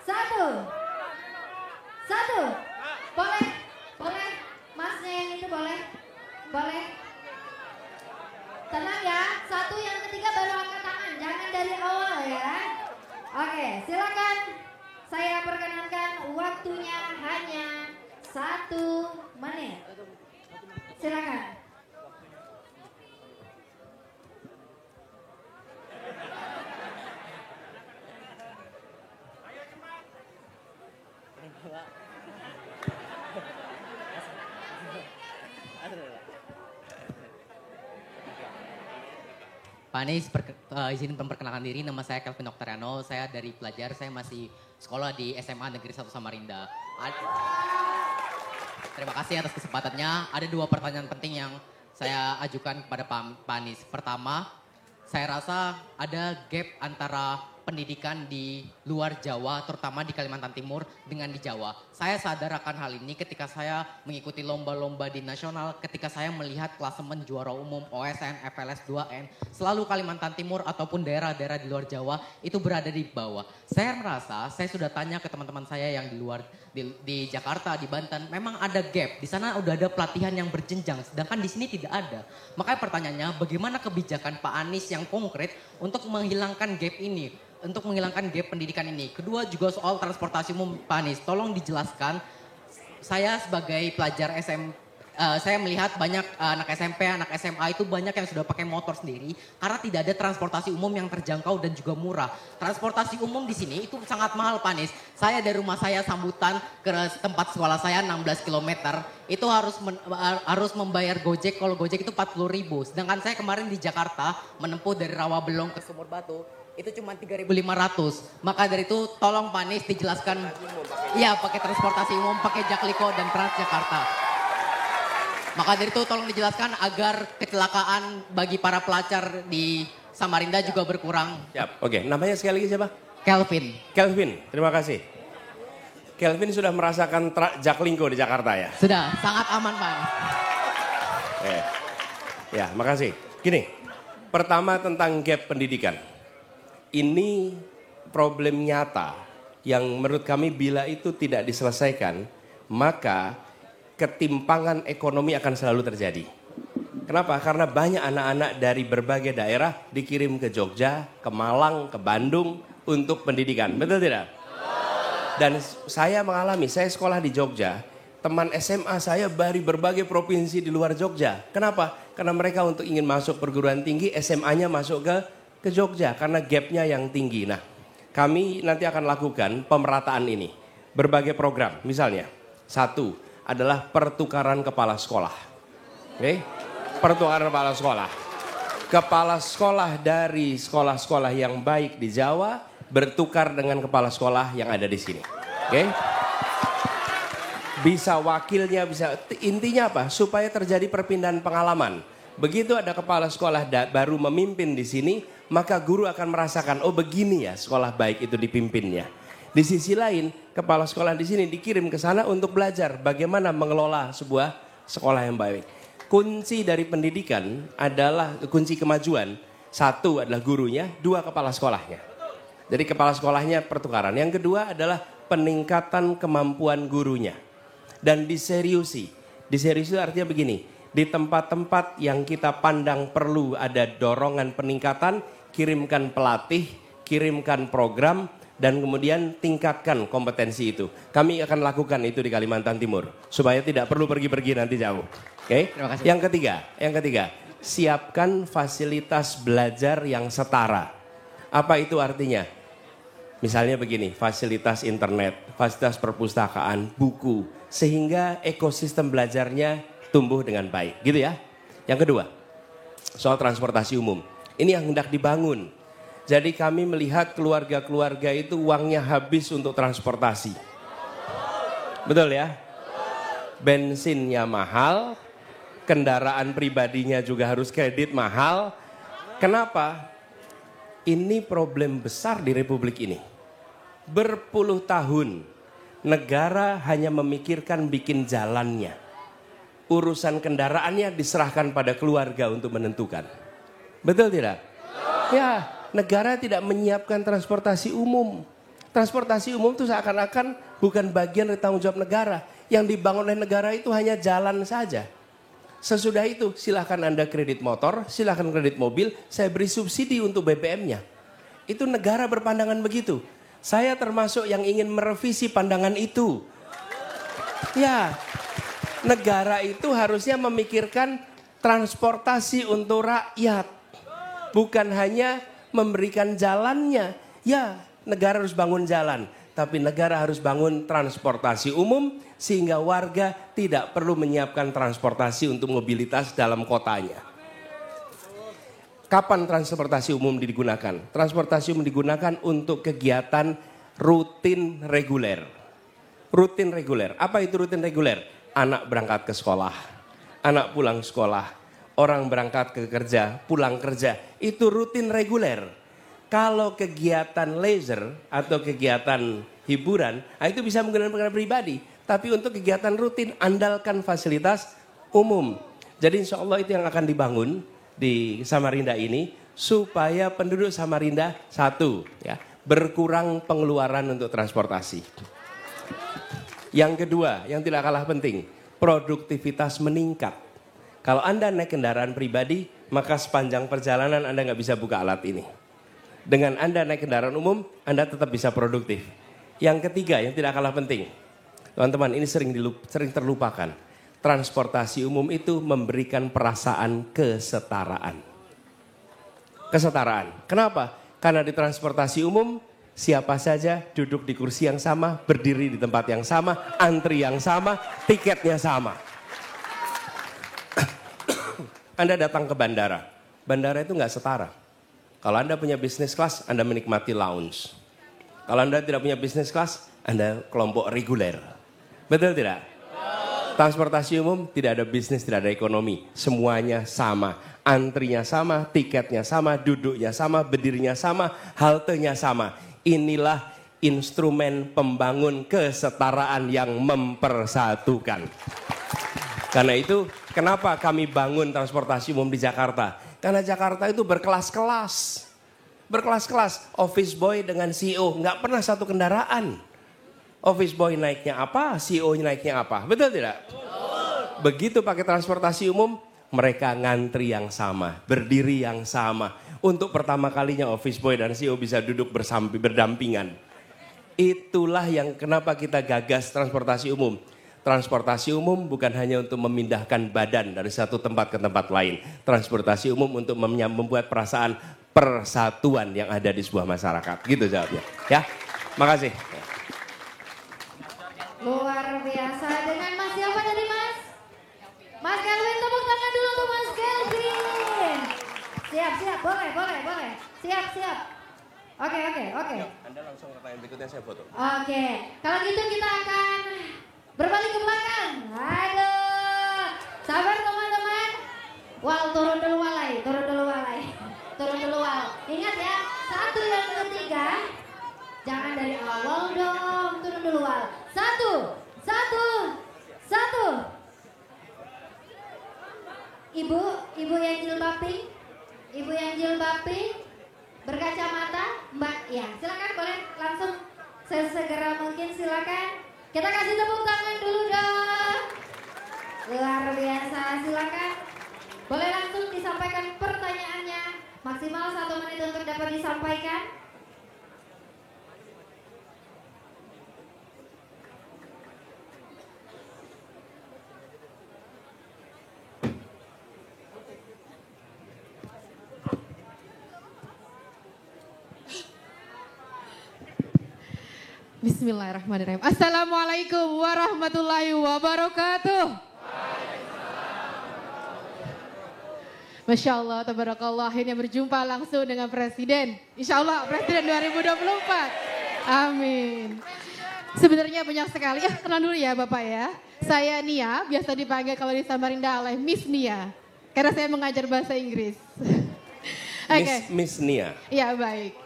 Satu. Boleh. Masnya yang itu boleh. Tenang ya. Satu, yang ketiga baru angkat tangan. Jangan dari awal ya. Oke, silakan. Saya perkenankan waktunya hanya 1 menit. Silakan. Pak Anies, izin memperkenalkan diri, nama saya Kelvin Octoriano, saya dari pelajar, saya masih sekolah di SMA Negeri 1 Samarinda. Terima kasih atas kesempatannya. Ada 2 pertanyaan penting yang saya ajukan kepada Pak Anies. Pertama, saya rasa ada gap antara pendidikan di luar Jawa, terutama di Kalimantan Timur dengan di Jawa. Saya sadar akan hal ini ketika saya mengikuti lomba-lomba di nasional, ketika saya melihat klasemen juara umum OSN, FLS 2N, selalu Kalimantan Timur ataupun daerah-daerah di luar Jawa itu berada di bawah. Saya merasa, saya sudah tanya ke teman-teman saya yang di luar, di Jakarta, di Banten, memang ada gap. Di sana udah ada pelatihan yang berjenjang, sedangkan di sini tidak ada. Makanya pertanyaannya, bagaimana kebijakan Pak Anies yang konkret untuk menghilangkan gap ini? Untuk menghilangkan gap pendidikan ini. Kedua juga soal transportasi umum, Pak Anies. Tolong dijelaskan, saya sebagai pelajar saya melihat banyak anak SMP, anak SMA itu banyak yang sudah pakai motor sendiri karena tidak ada transportasi umum yang terjangkau dan juga murah. Transportasi umum di sini itu sangat mahal, Pak Anies. Saya dari rumah saya Sambutan ke tempat sekolah saya 16 km, itu harus membayar Gojek, kalau Gojek itu 40.000. Sedangkan saya kemarin di Jakarta menempuh dari Rawabelong ke Sumur Batu, itu cuma 3.500. Maka dari itu tolong Pak Anies dijelaskan, iya pakai transportasi umum, pakai Jakliko dan Transjakarta. Maka dari itu tolong dijelaskan agar kecelakaan bagi para pelajar di Samarinda juga berkurang. Siap, oke. Namanya sekali lagi siapa? Kelvin, terima kasih. Kelvin sudah merasakan Jaklinko di Jakarta ya? Sudah, sangat aman Pak. Ya, makasih. Gini, pertama tentang gap pendidikan. Ini problem nyata yang menurut kami bila itu tidak diselesaikan, maka ketimpangan ekonomi akan selalu terjadi. Kenapa? Karena banyak anak-anak dari berbagai daerah dikirim ke Jogja, ke Malang, ke Bandung untuk pendidikan. Betul tidak? Dan saya mengalami, saya sekolah di Jogja, teman SMA saya dari berbagai provinsi di luar Jogja. Kenapa? Karena mereka untuk ingin masuk perguruan tinggi, SMA-nya masuk ke Jogja karena gapnya yang tinggi. Nah, kami nanti akan lakukan pemerataan ini. Berbagai program, misalnya. 1 adalah pertukaran kepala sekolah. Oke? Pertukaran kepala sekolah. Kepala sekolah dari sekolah-sekolah yang baik di Jawa bertukar dengan kepala sekolah yang ada di sini. Oke? Bisa wakilnya, bisa. Intinya apa? Supaya terjadi perpindahan pengalaman. Begitu ada kepala sekolah baru memimpin di sini, maka guru akan merasakan, oh begini ya sekolah baik itu dipimpinnya. Di sisi lain, kepala sekolah di sini dikirim ke sana untuk belajar bagaimana mengelola sebuah sekolah yang baik. Kunci dari pendidikan adalah, kunci kemajuan, 1 adalah gurunya, 2 kepala sekolahnya. Jadi kepala sekolahnya pertukaran. Yang kedua adalah peningkatan kemampuan gurunya. Dan diseriusi. Diseriusi artinya begini, di tempat-tempat yang kita pandang perlu ada dorongan peningkatan, kirimkan pelatih, kirimkan program, dan kemudian tingkatkan kompetensi itu. Kami akan lakukan itu di Kalimantan Timur, supaya tidak perlu pergi-pergi nanti jauh. Oke? Terima kasih. Yang ketiga, siapkan fasilitas belajar yang setara. Apa itu artinya? Misalnya begini, fasilitas internet, fasilitas perpustakaan, buku, sehingga ekosistem belajarnya tumbuh dengan baik, gitu ya. Yang kedua, soal transportasi umum. Ini yang hendak dibangun. Jadi kami melihat keluarga-keluarga itu uangnya habis untuk transportasi. Betul ya? Bensinnya mahal, kendaraan pribadinya juga harus kredit mahal. Kenapa? Ini problem besar di Republik ini. Berpuluh tahun, negara hanya memikirkan bikin jalannya. Urusan kendaraannya diserahkan pada keluarga untuk menentukan. Betul tidak? Ya, negara tidak menyiapkan transportasi umum. Transportasi umum itu seakan-akan bukan bagian dari tanggung jawab negara. Yang dibangun oleh negara itu hanya jalan saja. Sesudah itu silahkan Anda kredit motor, silahkan kredit mobil, saya beri subsidi untuk BBM-nya. Itu negara berpandangan begitu. Saya termasuk yang ingin merevisi pandangan itu. Ya, negara itu harusnya memikirkan transportasi untuk rakyat. Bukan hanya memberikan jalannya. Ya, negara harus bangun jalan. Tapi negara harus bangun transportasi umum sehingga warga tidak perlu menyiapkan transportasi untuk mobilitas dalam kotanya. Kapan transportasi umum digunakan? Transportasi umum digunakan untuk kegiatan rutin reguler. Rutin reguler. Apa itu rutin reguler? Anak berangkat ke sekolah, anak pulang sekolah, orang berangkat ke kerja, pulang kerja. Itu rutin reguler. Kalau kegiatan leisure atau kegiatan hiburan, itu bisa menggunakan kendaraan pribadi. Tapi untuk kegiatan rutin, andalkan fasilitas umum. Jadi insya Allah itu yang akan dibangun di Samarinda ini, supaya penduduk Samarinda satu, ya, berkurang pengeluaran untuk transportasi. Yang kedua, yang tidak kalah penting, produktivitas meningkat. Kalau Anda naik kendaraan pribadi, maka sepanjang perjalanan Anda nggak bisa buka alat ini. Dengan Anda naik kendaraan umum, Anda tetap bisa produktif. Yang ketiga, yang tidak kalah penting, teman-teman, ini sering terlupakan. Transportasi umum itu memberikan perasaan kesetaraan. Kesetaraan. Kenapa? Karena di transportasi umum, siapa saja duduk di kursi yang sama, berdiri di tempat yang sama, antri yang sama, tiketnya sama. Anda datang ke bandara. Bandara itu nggak setara. Kalau Anda punya bisnis kelas, Anda menikmati lounge. Kalau Anda tidak punya bisnis kelas, Anda kelompok reguler. Betul tidak? Transportasi umum tidak ada bisnis, tidak ada ekonomi. Semuanya sama. Antrinya sama, tiketnya sama, duduknya sama, berdirinya sama, haltenya sama. Inilah instrumen pembangun kesetaraan yang mempersatukan. Karena itu, kenapa kami bangun transportasi umum di Jakarta? Karena Jakarta itu berkelas-kelas. Berkelas-kelas. Office boy dengan CEO nggak pernah satu kendaraan. Office boy naiknya apa, CEO naiknya apa. Betul tidak? Begitu pakai transportasi umum, mereka ngantri yang sama, berdiri yang sama. Untuk pertama kalinya office boy dan CEO bisa duduk berdampingan. Itulah yang kenapa kita gagas transportasi umum. Transportasi umum bukan hanya untuk memindahkan badan dari satu tempat ke tempat lain. Transportasi umum untuk membuat perasaan persatuan yang ada di sebuah masyarakat. Gitu jawabnya. Ya, makasih. Luar biasa. Dengan Mas siapa tadi Mas? Mas Kelvin, tepuk tangan dulu untuk Mas Kelvin. Siap, boleh. Siap. Oke. Anda langsung pertanyaan berikutnya, saya foto. Oke, kalau gitu kita akan berbalik ke belakang. Aduh, sabar teman-teman. Turun dulu walai. Ingat ya, satu yang ketiga. Jangan dari awal dong, turun dulu wal. Satu. Ibu yang jilbab pink, berkacamata, Mbak. Ya, silakan boleh langsung sesegera mungkin silakan. Kita kasih tepuk tangan dulu dong. Luar biasa, silakan. Boleh langsung disampaikan pertanyaannya. Maksimal 1 menit untuk dapat disampaikan. Bismillahirrahmanirrahim. Assalamualaikum warahmatullahi wabarakatuh. Masya Allah, tabarakallah, akhirnya berjumpa langsung dengan Presiden. Insya Allah Presiden 2024. Amin. Sebenarnya banyak sekali. Kenal dulu ya Bapak ya. Saya Nia, biasa dipanggil kalau di Samarinda oleh Miss Nia. Karena saya mengajar bahasa Inggris. Okay. Miss Nia. Ya baik.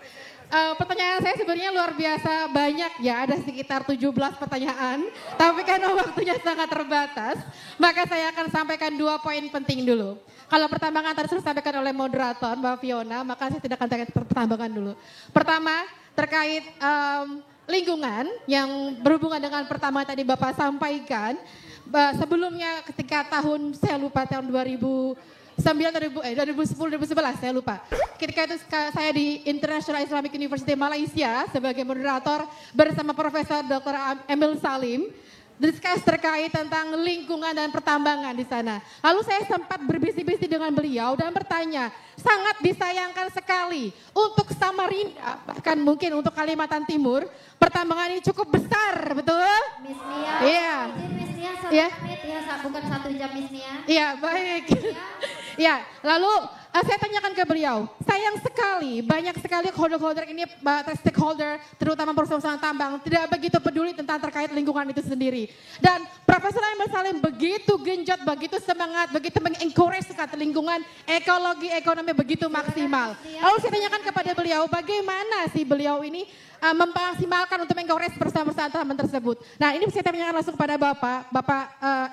Pertanyaan saya sebenarnya luar biasa banyak ya, ada sekitar 17 pertanyaan. Tapi karena waktunya sangat terbatas, maka saya akan sampaikan 2 poin penting dulu. Kalau pertambangan tadi sudah disampaikan oleh moderator Mbak Fiona, maka saya tidak akan pertambangan dulu. Pertama, terkait lingkungan yang berhubungan dengan pertama tadi Bapak sampaikan. Sebelumnya ketika saya lupa tahun 2010, 2011 saya lupa. Ketika itu saya di International Islamic University Malaysia sebagai moderator bersama Profesor Dr. Emil Salim. Discuss terkait tentang lingkungan dan pertambangan di sana. Lalu saya sempat berbisik-bisik dengan beliau dan bertanya, sangat disayangkan sekali untuk Samarinda, bahkan mungkin untuk Kalimantan Timur, pertambangan ini cukup besar, betul? Miss Nia, Iya. Miss Nia 1 Iya. menit ya, bukan 1 jam Miss Nia. Iya, baik. Ya, lalu saya tanyakan ke beliau, sayang sekali banyak sekali holder-holder ini, stakeholder, terutama perusahaan tambang, tidak begitu peduli tentang terkait lingkungan itu sendiri. Dan Profesor Emil Salim begitu genjot, begitu semangat, begitu mengencourage sekali lingkungan, ekologi, ekonomi begitu maksimal. Lalu saya tanyakan kepada beliau, bagaimana sih beliau ini memaksimalkan untuk mengencourage perusahaan-perusahaan tambang tersebut. Nah, ini saya tanyakan langsung kepada Bapak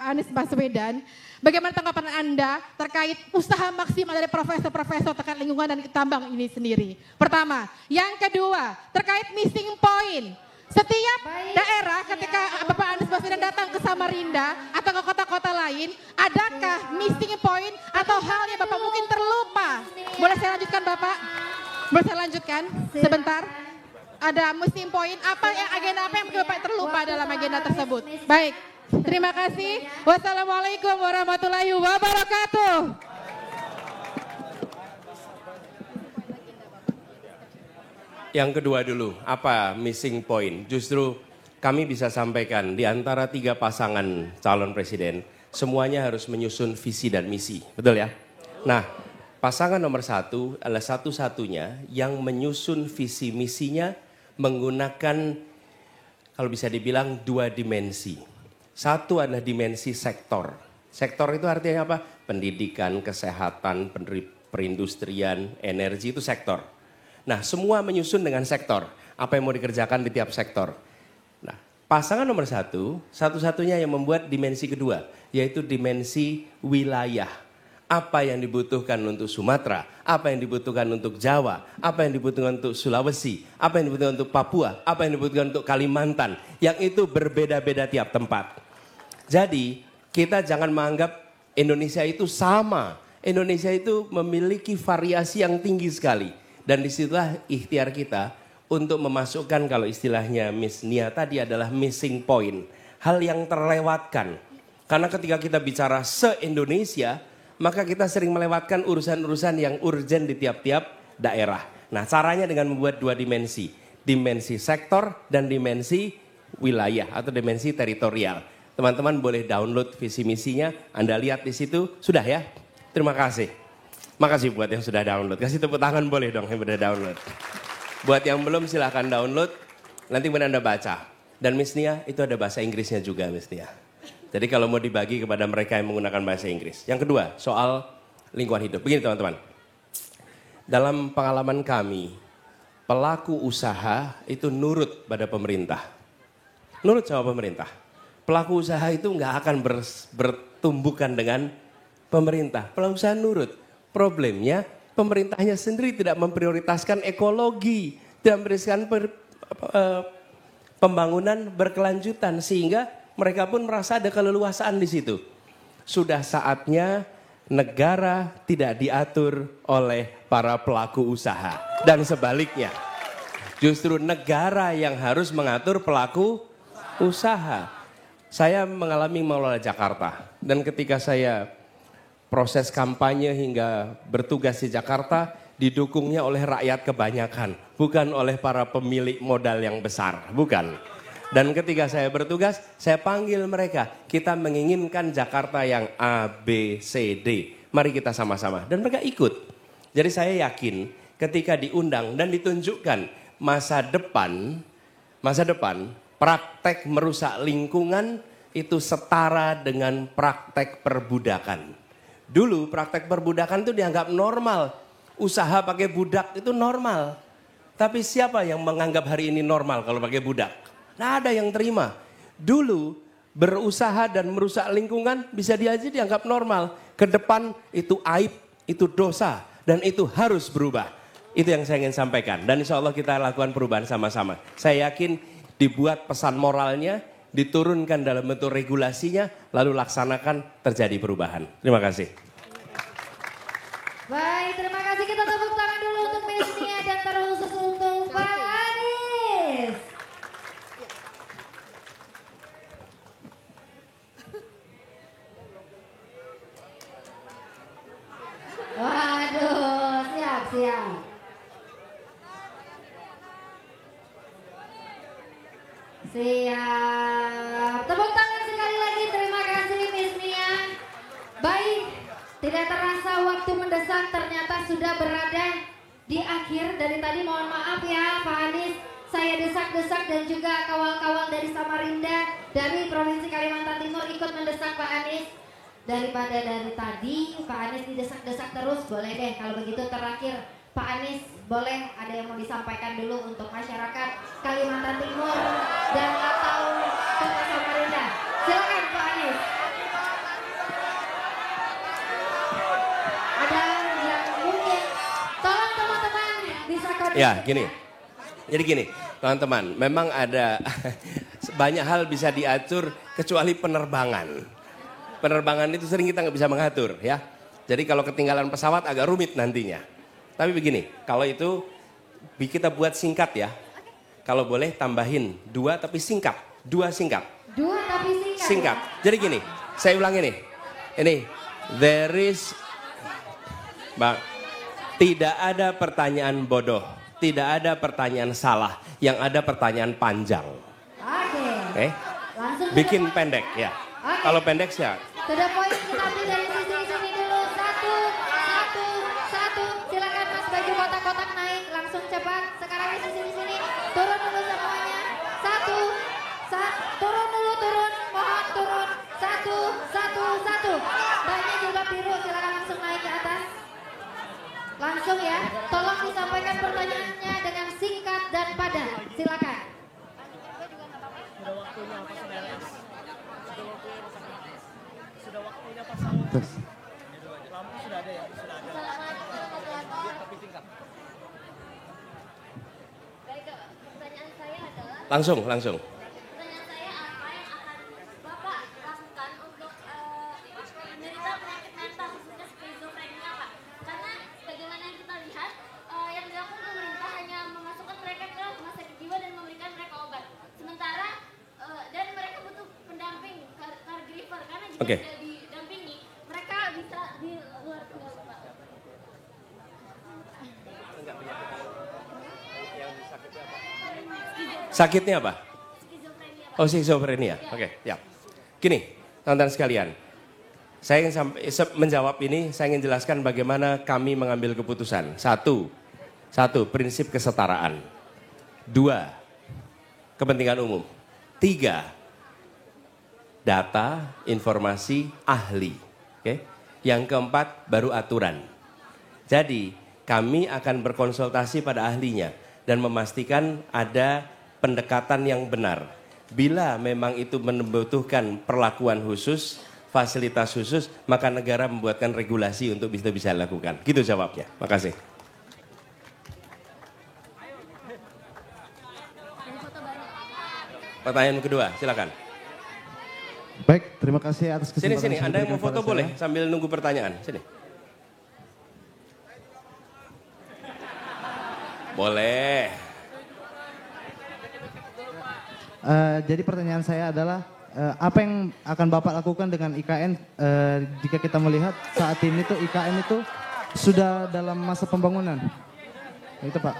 Anies Baswedan. Bagaimana tanggapan Anda terkait usaha maksimal dari profesor-profesor terkait lingkungan dan tambang ini sendiri? Pertama. Yang kedua, terkait missing point. Setiap daerah ketika Bapak Anies Baswedan datang ke Samarinda atau ke kota-kota lain, adakah missing point atau hal yang Bapak mungkin terlupa? Boleh saya lanjutkan Bapak? Boleh saya lanjutkan sebentar? Ada missing point, agenda apa yang Bapak terlupa dalam agenda tersebut? Baik. Terima kasih. Wassalamualaikum warahmatullahi wabarakatuh. Yang kedua dulu, apa missing point? Justru kami bisa sampaikan di antara 3 pasangan calon presiden, semuanya harus menyusun visi dan misi. Betul ya? Nah, pasangan nomor 1 adalah satu-satunya yang menyusun visi misinya menggunakan, kalau bisa dibilang, 2 dimensi. Satu adalah dimensi sektor. Sektor itu artinya apa? Pendidikan, kesehatan, perindustrian, energi itu sektor. Nah, semua menyusun dengan sektor. Apa yang mau dikerjakan di tiap sektor. Nah, pasangan nomor 1, satu-satunya yang membuat dimensi kedua, yaitu dimensi wilayah. Apa yang dibutuhkan untuk Sumatera, apa yang dibutuhkan untuk Jawa, apa yang dibutuhkan untuk Sulawesi, apa yang dibutuhkan untuk Papua, apa yang dibutuhkan untuk Kalimantan. Yang itu berbeda-beda tiap tempat. Jadi kita jangan menganggap Indonesia itu sama. Indonesia itu memiliki variasi yang tinggi sekali. Dan disitulah ikhtiar kita untuk memasukkan, kalau istilahnya Miss Nia tadi, adalah missing point. Hal yang terlewatkan. Karena ketika kita bicara se-Indonesia, maka kita sering melewatkan urusan-urusan yang urgent di tiap-tiap daerah. Nah, caranya dengan membuat 2 dimensi. Dimensi sektor dan dimensi wilayah atau dimensi teritorial. Teman-teman boleh download visi misinya, Anda lihat di situ, sudah ya? Terima kasih. Makasih buat yang sudah download. Kasih tepuk tangan boleh dong yang sudah download. Buat yang belum silahkan download, nanti kemudian Anda baca. Dan Miss Nia itu ada bahasa Inggrisnya juga Miss Nia. Jadi kalau mau dibagi kepada mereka yang menggunakan bahasa Inggris. Yang kedua, soal lingkungan hidup. Begini teman-teman. Dalam pengalaman kami, pelaku usaha itu nurut pada pemerintah. Nurut sama pemerintah. Pelaku usaha itu nggak akan bertumbukan dengan pemerintah. Pelaku usaha nurut. Problemnya pemerintahnya sendiri tidak memprioritaskan ekologi. Tidak memprioritaskan pembangunan berkelanjutan. Sehingga mereka pun merasa ada keleluasaan di situ. Sudah saatnya negara tidak diatur oleh para pelaku usaha. Dan sebaliknya. Justru negara yang harus mengatur pelaku usaha. Saya mengalami mengelola Jakarta. Dan ketika saya proses kampanye hingga bertugas di Jakarta, didukungnya oleh rakyat kebanyakan. Bukan oleh para pemilik modal yang besar. Bukan. Dan ketika saya bertugas, saya panggil mereka. Kita menginginkan Jakarta yang A, B, C, D. Mari kita sama-sama. Dan mereka ikut. Jadi saya yakin ketika diundang dan ditunjukkan masa depan praktek merusak lingkungan itu setara dengan praktek perbudakan. Dulu praktek perbudakan itu dianggap normal. Usaha pakai budak itu normal. Tapi siapa yang menganggap hari ini normal kalau pakai budak? Nggak ada yang terima. Dulu berusaha dan merusak lingkungan bisa dianggap normal. Ke depan itu aib, itu dosa. Dan itu harus berubah. Itu yang saya ingin sampaikan. Dan insya Allah kita lakukan perubahan sama-sama. Saya yakin dibuat pesan moralnya, diturunkan dalam bentuk regulasinya, lalu laksanakan, terjadi perubahan. Terima kasih. Baik, terima kasih. Kita tepuk tangan dulu untuk Miss Nia dan terkhusus untuk Pak Anies. Waduh, siap. Siap. Tepuk tangan sekali lagi. Terima kasih Miss Nia. Baik, tidak terasa waktu mendesak, ternyata sudah berada di akhir. Dari tadi mohon maaf ya Pak Anies, saya desak-desak dan juga kawal-kawal dari Samarinda, dari Provinsi Kalimantan Timur ikut mendesak Pak Anies. Daripada dari tadi Pak Anies didesak-desak terus, boleh deh kalau begitu terakhir Pak Anies boleh ada yang mau disampaikan dulu untuk masyarakat Kalimantan Timur dan atau Kota Samarinda. Silakan Pak Anies. Ada yang mungkin, tolong teman-teman bisa koordinasi. Ya, gini. Jadi gini, teman-teman, memang ada banyak hal bisa diatur kecuali penerbangan. Penerbangan itu sering kita nggak bisa mengatur ya. Jadi kalau ketinggalan pesawat agak rumit nantinya. Tapi begini, kalau itu kita buat singkat ya. Kalau boleh tambahin 2 tapi singkat. 2 singkat. 2 tapi singkat. Singkat. Jadi gini, saya ulangi nih. Ini, there is, Bang, tidak ada pertanyaan bodoh. Tidak ada pertanyaan salah. Yang ada pertanyaan panjang. Oke. Langsung Bikin pendek ya. Kalau pendek sih ya. Sudah poin kita ambil dari sisi sini dulu. Satu. Silakan Mas baju kotak-kotak naik langsung cepat. Sekarang di sini. Turun dulu semuanya. Turun dulu. Mohon turun. Satu. Banyak jilbab biru. Silakan langsung naik ke atas. Langsung ya. Tolong disampaikan pertanyaannya dengan singkat dan padat. Silakan. Langsung. Pertanyaan saya, apa yang akan Bapak lakukan untuk menderita penyakit mental khususnya skizofrenia Pak? Karena bagaimana yang kita lihat, yang dilakukan pemerintah hanya memasukkan mereka ke rumah sakit jiwa dan memberikan mereka obat. Sementara dan mereka butuh pendamping, caregiver, karena jika tidak didampingi, mereka bisa di luar kendali Pak. Sakitnya apa? Skizofrenia Pak. Oh, skizofrenia. Oke, ya. Gini, teman-teman sekalian. Saya ingin menjawab ini, saya ingin jelaskan bagaimana kami mengambil keputusan. Satu, prinsip kesetaraan. 2, kepentingan umum. 3, data, informasi, ahli. Oke. Yang keempat, baru aturan. Jadi, kami akan berkonsultasi pada ahlinya dan memastikan ada pendekatan yang benar. Bila memang itu membutuhkan perlakuan khusus, fasilitas khusus, maka negara membuatkan regulasi untuk bisa dilakukan. Gitu jawabnya. Makasih. Pertanyaan kedua, silakan. Baik, terima kasih atas kesempatan. Sini, Anda yang mau foto boleh sambil nunggu pertanyaan. Sini. Boleh. Jadi pertanyaan saya adalah apa yang akan Bapak lakukan dengan IKN jika kita melihat saat ini tuh IKN itu sudah dalam masa pembangunan. Itu Pak.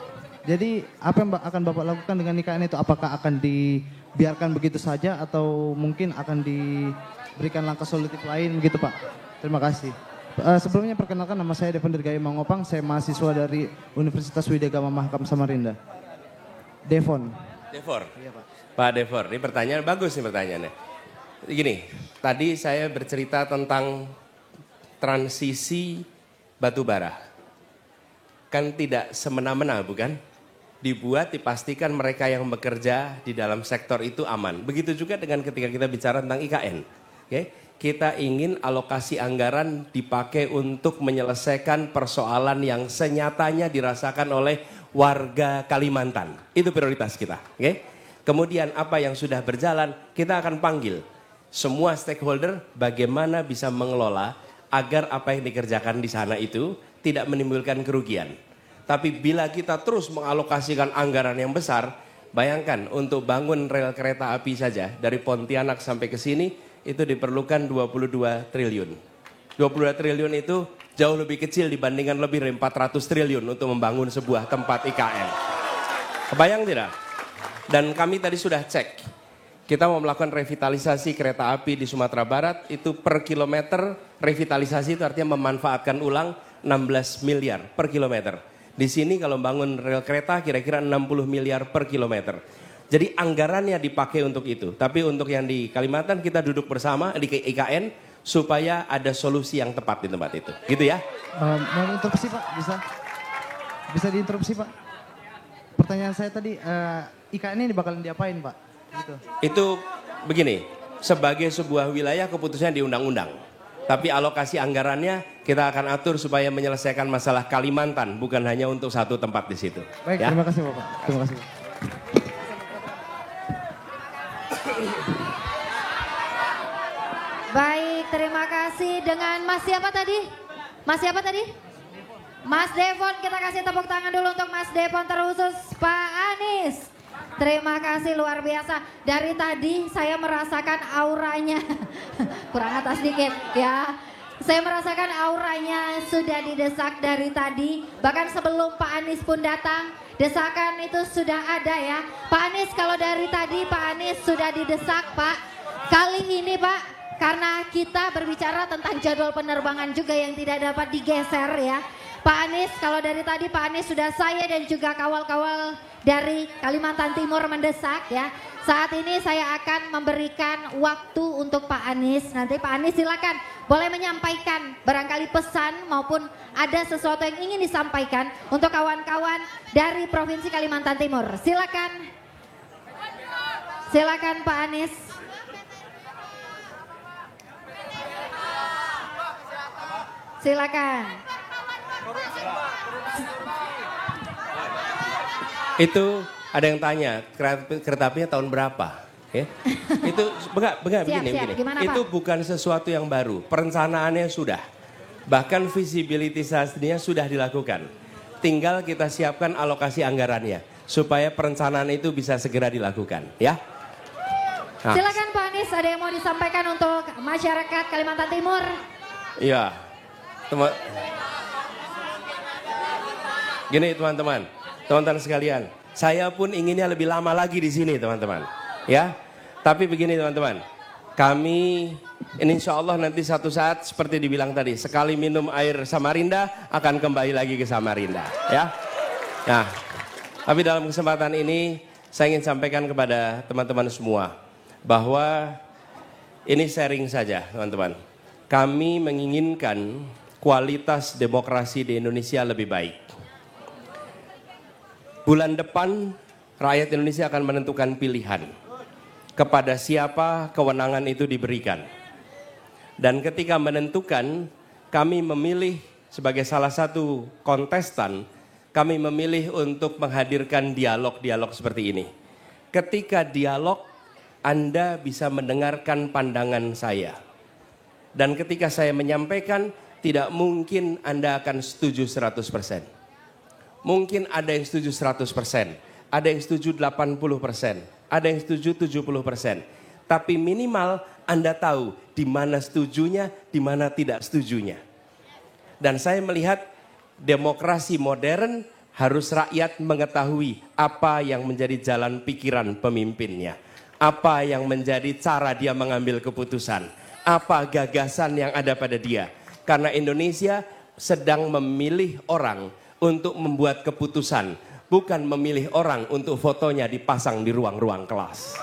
Jadi apa yang akan Bapak lakukan dengan IKN itu? Apakah akan dibiarkan begitu saja atau mungkin akan diberikan langkah solutif lain begitu Pak? Terima kasih. Sebelumnya perkenalkan nama saya Devon Dirgayu Mangopang, saya mahasiswa dari Universitas Widya Gama Mahakam Samarinda. Devon. Iya Pak. Pak Devor, ini pertanyaan bagus nih pertanyaannya. Gini, tadi saya bercerita tentang transisi batu bara. Kan tidak semena-mena bukan? Dibuat, dipastikan mereka yang bekerja di dalam sektor itu aman. Begitu juga dengan ketika kita bicara tentang IKN. Oke? Kita ingin alokasi anggaran dipakai untuk menyelesaikan persoalan yang senyatanya dirasakan oleh warga Kalimantan. Itu prioritas kita. Oke? Kemudian apa yang sudah berjalan, kita akan panggil semua stakeholder bagaimana bisa mengelola agar apa yang dikerjakan di sana itu tidak menimbulkan kerugian. Tapi bila kita terus mengalokasikan anggaran yang besar, bayangkan untuk bangun rel kereta api saja dari Pontianak sampai ke sini itu diperlukan 22 triliun. 22 triliun itu jauh lebih kecil dibandingkan lebih dari 400 triliun untuk membangun sebuah tempat IKN. Kebayang tidak? Dan kami tadi sudah cek, kita mau melakukan revitalisasi kereta api di Sumatera Barat, itu per kilometer revitalisasi itu artinya memanfaatkan ulang 16 miliar per kilometer. Di sini kalau bangun rel kereta kira-kira 60 miliar per kilometer. Jadi anggarannya dipakai untuk itu. Tapi untuk yang di Kalimantan kita duduk bersama di IKN supaya ada solusi yang tepat di tempat itu. Gitu ya? Mau interupsi Pak? Bisa diinterupsi Pak? Pertanyaan saya tadi, IKN ini bakalan diapain Pak? Gitu. Itu begini, sebagai sebuah wilayah keputusannya di undang-undang. Tapi alokasi anggarannya kita akan atur supaya menyelesaikan masalah Kalimantan, bukan hanya untuk satu tempat di situ. Baik, ya? terima kasih Bapak. Terima kasih. Baik, terima kasih dengan Mas siapa tadi? Mas siapa tadi? Mas Devon, kita kasih tepuk tangan dulu untuk Mas Devon terkhusus Pak Anies. Terima kasih luar biasa. Dari tadi saya merasakan auranya, kurang atas dikit ya. Saya merasakan auranya sudah didesak dari tadi. Bahkan sebelum Pak Anies pun datang, desakan itu sudah ada ya. Pak Anies kalau dari tadi Pak Anies sudah didesak Pak. Kali ini Pak, karena kita berbicara tentang jadwal penerbangan juga yang tidak dapat digeser ya. Pak Anies, kalau dari tadi Pak Anies sudah saya dan juga kawal-kawal dari Kalimantan Timur mendesak ya. Saat ini saya akan memberikan waktu untuk Pak Anies. Nanti Pak Anies silakan boleh menyampaikan barangkali pesan maupun ada sesuatu yang ingin disampaikan untuk kawan-kawan dari Provinsi Kalimantan Timur. Silakan. Silakan Pak Anies. Silakan. Itu ada yang tanya, kereta apinya tahun berapa? Ya. Itu begini. Gimana, itu Pak? bukan sesuatu yang baru, perencanaannya sudah. Bahkan visibilitasnya sudah dilakukan. Tinggal kita siapkan alokasi anggarannya supaya perencanaan itu bisa segera dilakukan, ya. Nah. Silakan Pak Anies, ada yang mau disampaikan untuk masyarakat Kalimantan Timur? Iya. Gini teman-teman sekalian, saya pun inginnya lebih lama lagi di sini teman-teman, ya. Tapi begini teman-teman, kami ini insya Allah nanti satu saat seperti dibilang tadi, sekali minum air Samarinda akan kembali lagi ke Samarinda, ya. Nah, tapi dalam kesempatan ini saya ingin sampaikan kepada teman-teman semua bahwa ini sharing saja teman-teman. Kami menginginkan kualitas demokrasi di Indonesia lebih baik. Bulan depan rakyat Indonesia akan menentukan pilihan kepada siapa kewenangan itu diberikan. Dan ketika menentukan, kami memilih sebagai salah satu kontestan, kami memilih untuk menghadirkan dialog-dialog seperti ini. Ketika dialog, Anda bisa mendengarkan pandangan saya. Dan ketika saya menyampaikan, tidak mungkin Anda akan setuju 100%. Mungkin ada yang setuju 100%, ada yang setuju 80%, ada yang setuju 70%. Tapi minimal Anda tahu di mana setujunya, di mana tidak setujunya. Dan saya melihat demokrasi modern harus rakyat mengetahui apa yang menjadi jalan pikiran pemimpinnya. Apa yang menjadi cara dia mengambil keputusan. Apa gagasan yang ada pada dia. Karena Indonesia sedang memilih orang untuk membuat keputusan, bukan memilih orang untuk fotonya dipasang di ruang-ruang kelas.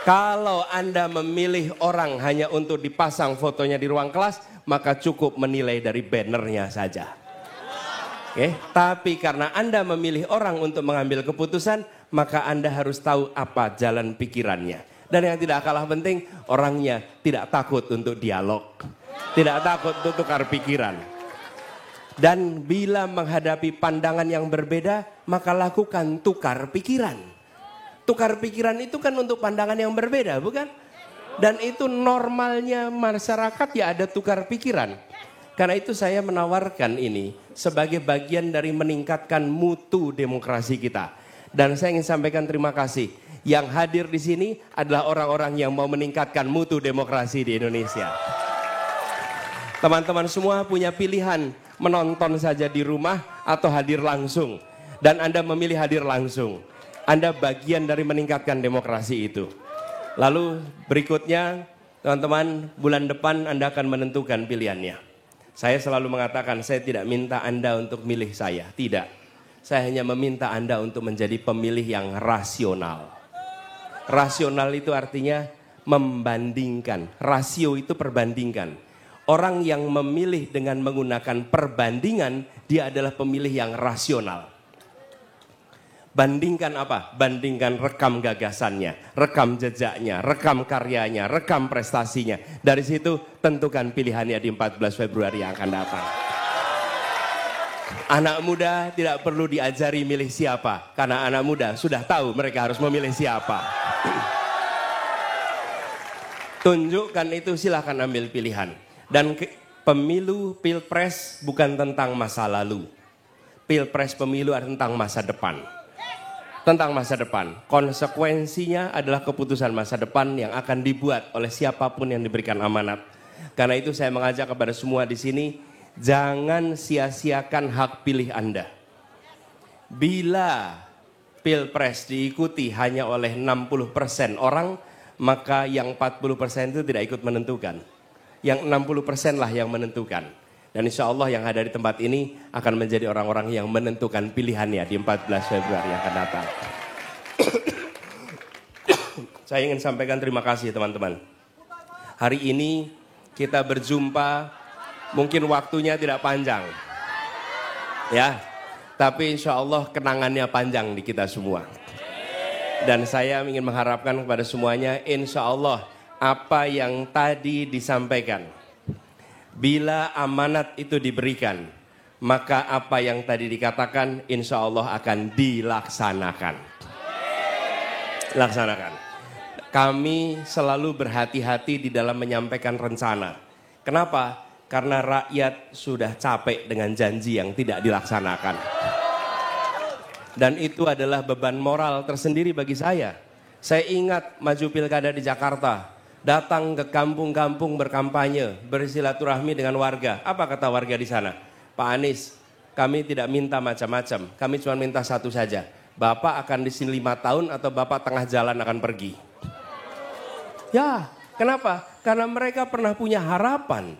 Kalau Anda memilih orang hanya untuk dipasang fotonya di ruang kelas, maka cukup menilai dari bannernya saja. Oke, tapi karena Anda memilih orang untuk mengambil keputusan, maka Anda harus tahu apa jalan pikirannya. Dan yang tidak kalah penting, orangnya tidak takut untuk dialog, tidak takut untuk tukar pikiran. Dan bila menghadapi pandangan yang berbeda, maka lakukan tukar pikiran. Tukar pikiran itu kan untuk pandangan yang berbeda, bukan? Dan itu normalnya masyarakat ya ada tukar pikiran. Karena itu saya menawarkan ini sebagai bagian dari meningkatkan mutu demokrasi kita. Dan saya ingin sampaikan terima kasih. Yang hadir di sini adalah orang-orang yang mau meningkatkan mutu demokrasi di Indonesia. Teman-teman semua punya pilihan menonton saja di rumah atau hadir langsung. Dan Anda memilih hadir langsung. Anda bagian dari meningkatkan demokrasi itu. Lalu berikutnya, teman-teman, bulan depan Anda akan menentukan pilihannya. Saya selalu mengatakan, saya tidak minta Anda untuk milih saya. Tidak. Saya hanya meminta Anda untuk menjadi pemilih yang rasional. Rasional itu artinya membandingkan. Rasio itu perbandingkan. Orang yang memilih dengan menggunakan perbandingan, dia adalah pemilih yang rasional. Bandingkan apa? Bandingkan rekam gagasannya, rekam jejaknya, rekam karyanya, rekam prestasinya. Dari situ tentukan pilihannya di 14 Februari yang akan datang. Anak muda tidak perlu diajari milih siapa, karena anak muda sudah tahu mereka harus memilih siapa. Tunjukkan itu, silahkan ambil pilihan. Dan pemilu pilpres bukan tentang masa lalu. Pilpres pemilu adalah tentang masa depan. Tentang masa depan. Konsekuensinya adalah keputusan masa depan yang akan dibuat oleh siapapun yang diberikan amanat. Karena itu saya mengajak kepada semua di sini, jangan sia-siakan hak pilih Anda. Bila pilpres diikuti hanya oleh 60% orang, maka yang 40% itu tidak ikut menentukan. Yang 60% lah yang menentukan. Dan insya Allah yang ada di tempat ini akan menjadi orang-orang yang menentukan pilihannya di 14 Februari yang akan datang. Saya ingin sampaikan terima kasih teman-teman. Hari ini kita berjumpa, mungkin waktunya tidak panjang. Ya, tapi insya Allah kenangannya panjang di kita semua. Dan saya ingin mengharapkan kepada semuanya, insya Allah apa yang tadi disampaikan, bila amanat itu diberikan, maka apa yang tadi dikatakan insya Allah akan dilaksanakan. Laksanakan. Kami selalu berhati-hati di dalam menyampaikan rencana. Kenapa? Karena rakyat sudah capek dengan janji yang tidak dilaksanakan. Dan itu adalah beban moral tersendiri bagi saya. Saya ingat maju pilkada di Jakarta. Datang ke kampung-kampung berkampanye, bersilaturahmi dengan warga. Apa kata warga di sana? Pak Anies, kami tidak minta macam-macam. Kami cuma minta satu saja. Bapak akan di sini 5 tahun atau Bapak tengah jalan akan pergi. Ya, kenapa? Karena mereka pernah punya harapan.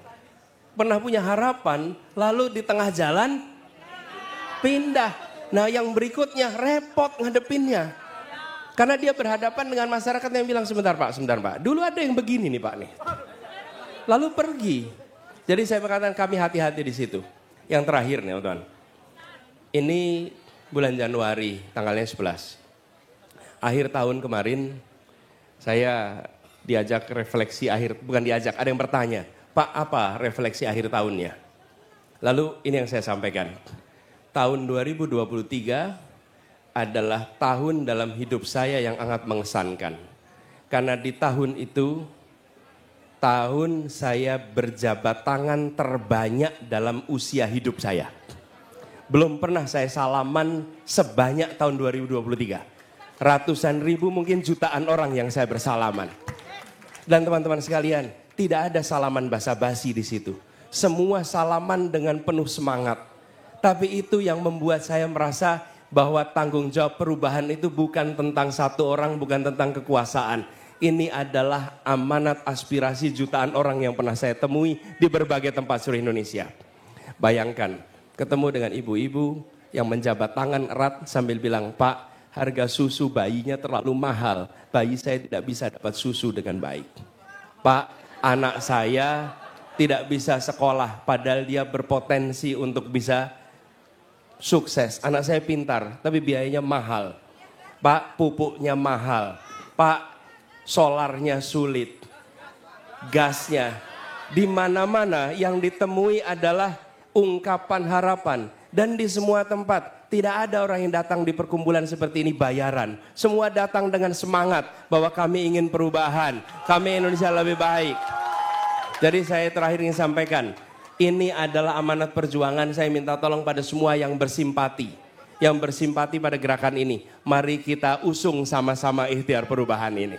Pernah punya harapan, lalu di tengah jalan pindah. Nah yang berikutnya repot ngadepinnya. Karena dia berhadapan dengan masyarakat yang bilang, sebentar Pak. Dulu ada yang begini nih Pak nih. Lalu pergi. Jadi saya mengatakan kami hati-hati di situ. Yang terakhir nih teman-teman. Ini bulan Januari tanggalnya 11. Akhir tahun kemarin saya diajak refleksi akhir. Bukan diajak, ada yang bertanya. Pak apa refleksi akhir tahunnya? Lalu ini yang saya sampaikan. Tahun 2023 adalah tahun dalam hidup saya yang sangat mengesankan. Karena di tahun itu, tahun saya berjabat tangan terbanyak dalam usia hidup saya. Belum pernah saya salaman sebanyak tahun 2023. Ratusan ribu mungkin jutaan orang yang saya bersalaman. Dan teman-teman sekalian, tidak ada salaman basa-basi di situ. Semua salaman dengan penuh semangat. Tapi itu yang membuat saya merasa bahwa tanggung jawab perubahan itu bukan tentang satu orang, bukan tentang kekuasaan. Ini adalah amanat aspirasi jutaan orang yang pernah saya temui di berbagai tempat seluruh Indonesia. Bayangkan, ketemu dengan ibu-ibu yang menjabat tangan erat sambil bilang, Pak, harga susu bayinya terlalu mahal. Bayi saya tidak bisa dapat susu dengan baik. Pak, anak saya tidak bisa sekolah padahal dia berpotensi untuk bisa sukses. Anak saya pintar, tapi biayanya mahal. Pak, pupuknya mahal. Pak, solarnya sulit. Gasnya. Di mana-mana yang ditemui adalah ungkapan harapan. Dan di semua tempat, tidak ada orang yang datang di perkumpulan seperti ini bayaran. Semua datang dengan semangat bahwa kami ingin perubahan, kami Indonesia lebih baik. Jadi saya terakhir ingin sampaikan, ini adalah amanat perjuangan. Saya minta tolong pada semua yang bersimpati pada gerakan ini. Mari kita usung sama-sama ikhtiar perubahan ini.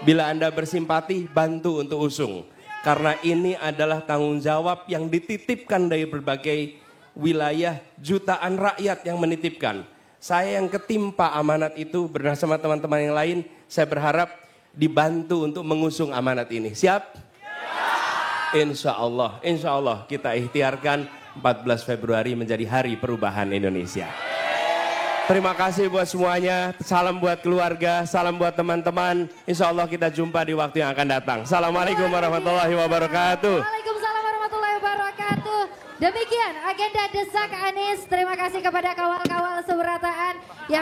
Bila Anda bersimpati, bantu untuk usung. Karena ini adalah tanggung jawab yang dititipkan dari berbagai wilayah, jutaan rakyat yang menitipkan. Saya yang ketimpa amanat itu bersama teman-teman yang lain, saya berharap dibantu untuk mengusung amanat ini. Siap? Insya Allah kita ikhtiarkan 14 Februari menjadi hari perubahan Indonesia. Terima kasih buat semuanya, salam buat keluarga, salam buat teman-teman. Insya Allah kita jumpa di waktu yang akan datang. Assalamualaikum warahmatullahi wabarakatuh. Waalaikumsalam warahmatullahi wabarakatuh. Demikian agenda Desak Anies. Terima kasih kepada kawal-kawal seberataan yang